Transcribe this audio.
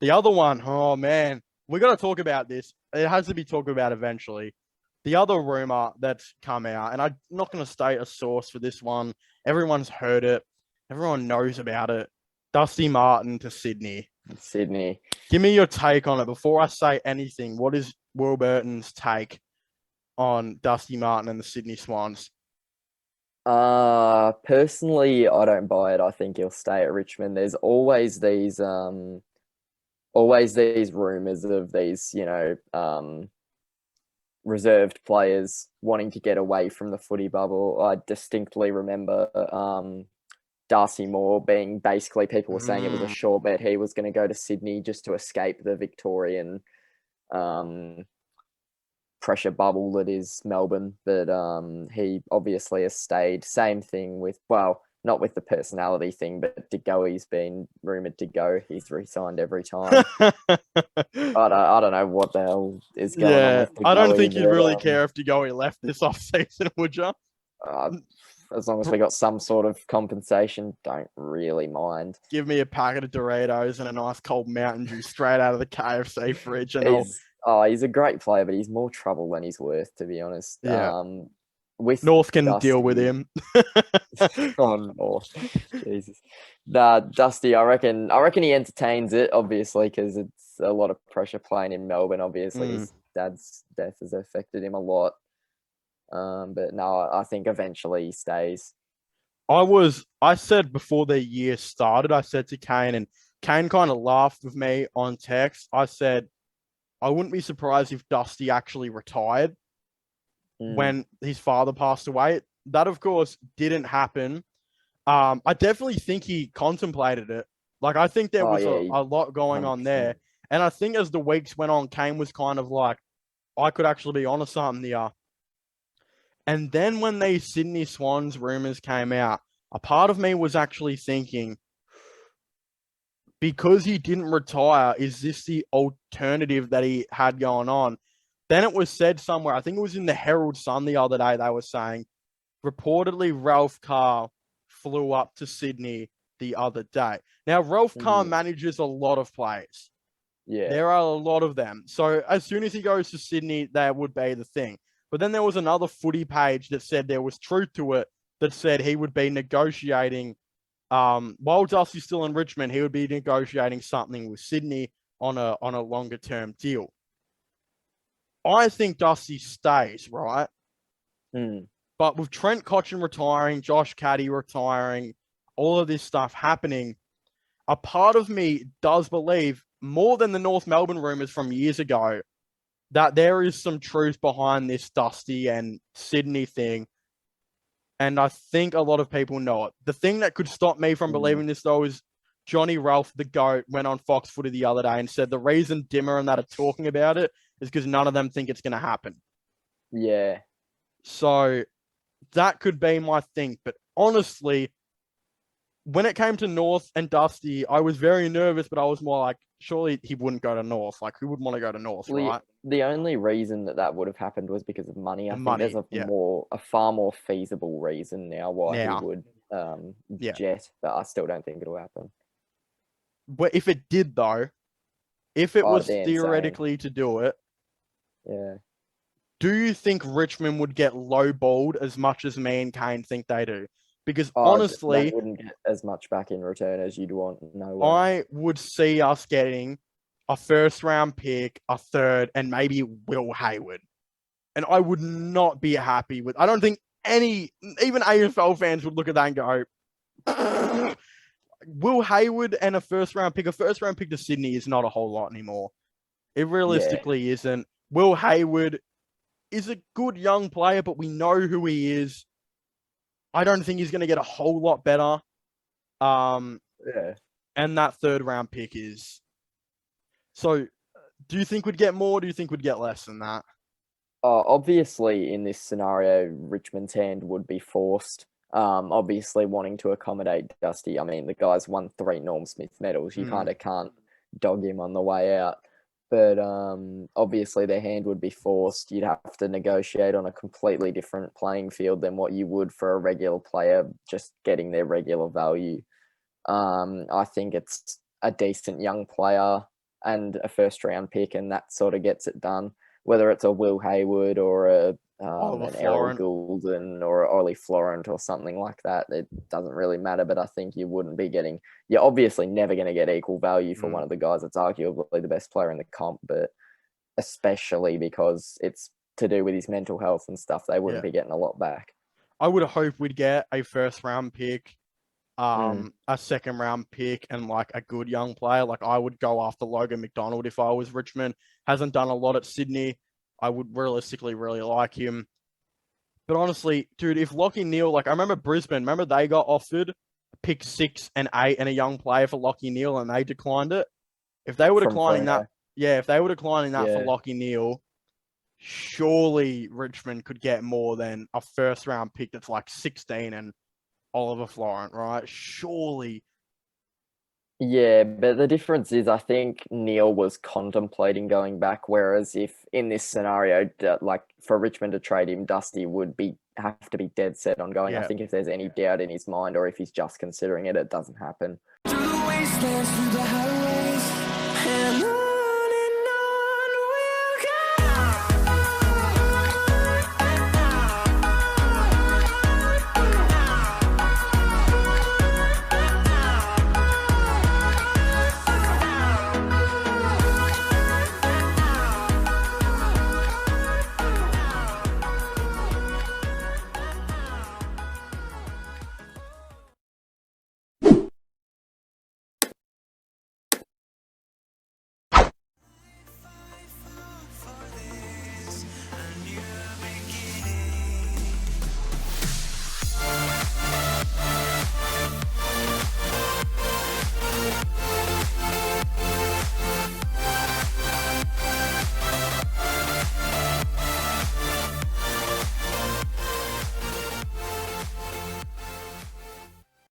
The other one, oh man, we got to talk about this. It has to be talked about eventually. The other rumor that's come out, and I'm not going to state a source for this one. Everyone's heard it. Everyone knows about it. Dusty Martin to Sydney. Sydney. Give me your take on it before I say anything. What is Will Burton's take on Dusty Martin and the Sydney Swans? Personally, I don't buy it. I think he'll stay at Richmond. There's always these rumors of these, reserved players wanting to get away from the footy bubble. I distinctly remember Darcy Moore being basically, people were saying it was a sure bet he was going to go to Sydney just to escape the Victorian pressure bubble that is Melbourne. But he obviously has stayed. Same thing with, well, not with the personality thing, but De Goey's been rumoured to go. He's re-signed every time. I don't know what the hell is going on Yeah, with De I don't Goey, think you'd really but care if De Goey left this off season, would you? as long as we got some sort of compensation, don't really mind. Give me a packet of Doritos and a nice cold Mountain Dew straight out of the KFC fridge, and he's a great player, but he's more trouble than he's worth, to be honest. Yeah, With North can Dusty, deal with him. oh North, Jesus. Nah, Dusty, I reckon he entertains it, obviously, because it's a lot of pressure playing in Melbourne. Obviously, his dad's death has affected him a lot. But no, I think eventually he stays. I said before the year started, I said to Kane, and Kane kind of laughed with me on text. I said, I wouldn't be surprised if Dusty actually retired when his father passed away. That, of course, didn't happen. I definitely think he contemplated it. Like, I think there was a lot going on there. And I think as the weeks went on, Kane was kind of like, I could actually be onto something here. And then when these Sydney Swans rumors came out, a part of me was actually thinking, because he didn't retire, is this the alternative that he had going on? Then it was said somewhere, I think it was in the Herald Sun the other day, they were saying, reportedly Ralph Carr flew up to Sydney the other day. Now, Ralph Carr manages a lot of players. Yeah. There are a lot of them. So as soon as he goes to Sydney, that would be the thing. But then there was another footy page that said there was truth to it, that said he would be negotiating, while Dusty's still in Richmond, he would be negotiating something with Sydney on a longer term deal. I think Dusty stays, right? But with Trent Cotchin retiring, Josh Caddy retiring, all of this stuff happening, a part of me does believe, more than the North Melbourne rumors from years ago, that there is some truth behind this Dusty and Sydney thing. And I think a lot of people know it. The thing that could stop me from believing this, though, is Johnny Ralph, the GOAT, went on Fox Footy the other day and said the reason Dimmer and that are talking about it is because none of them think it's going to happen. Yeah. So that could be my thing. But honestly, when it came to North and Dusty, I was very nervous, but I was more like, surely he wouldn't go to North. Like, who would want to go to North, right? The only reason that would have happened was because of money. I think there's a far more feasible reason now why he would jet, but I still don't think it'll happen. But if it did, though, if it was theoretically to do it, do you think Richmond would get lowballed as much as me and Kane think they do? Because honestly, they wouldn't get as much back in return as you'd want. No way. I would see us getting a first round pick, a third, and maybe Will Hayward. And I would not be happy with. I don't think even AFL fans would look at that and go, Will Hayward and a first round pick to Sydney is not a whole lot anymore. It realistically isn't. Will Hayward is a good young player, but we know who he is. I don't think he's going to get a whole lot better. And that third round pick is. So, do you think we'd get more? Or do you think we'd get less than that? Obviously, in this scenario, Richmond's hand would be forced. Obviously, wanting to accommodate Dusty. I mean, the guy's won 3 Norm Smith medals. You kind of can't dog him on the way out. But obviously, their hand would be forced. You'd have to negotiate on a completely different playing field than what you would for a regular player just getting their regular value. I think it's a decent young player. and a first round pick, and that sort of gets it done. Whether it's a Will Hayward or an Errol Florent. Goulden or a Ollie Florent or something like that, it doesn't really matter. But I think you wouldn't be getting, you're obviously never going to get equal value for one of the guys that's arguably the best player in the comp, but especially because it's to do with his mental health and stuff, they wouldn't be getting a lot back. I would hope we'd get a first round pick, a second round pick, and like a good young player. Like I would go after Logan McDonald if I was Richmond. Hasn't done a lot at Sydney. I would realistically really like him. But honestly, dude, if Lachie Neale, like I remember Brisbane, remember they got offered pick 6 and 8 and a young player for Lachie Neale and they declined it. If they were declining that, if they were declining that for Lachie Neale, surely Richmond could get more than a first round pick that's like 16 and Oliver Florent, right? Surely. Yeah, but the difference is I think Neil was contemplating going back, whereas if in this scenario, like for Richmond to trade him, Dusty would have to be dead set on going. I think if there's any doubt in his mind or if he's just considering it, it doesn't happen.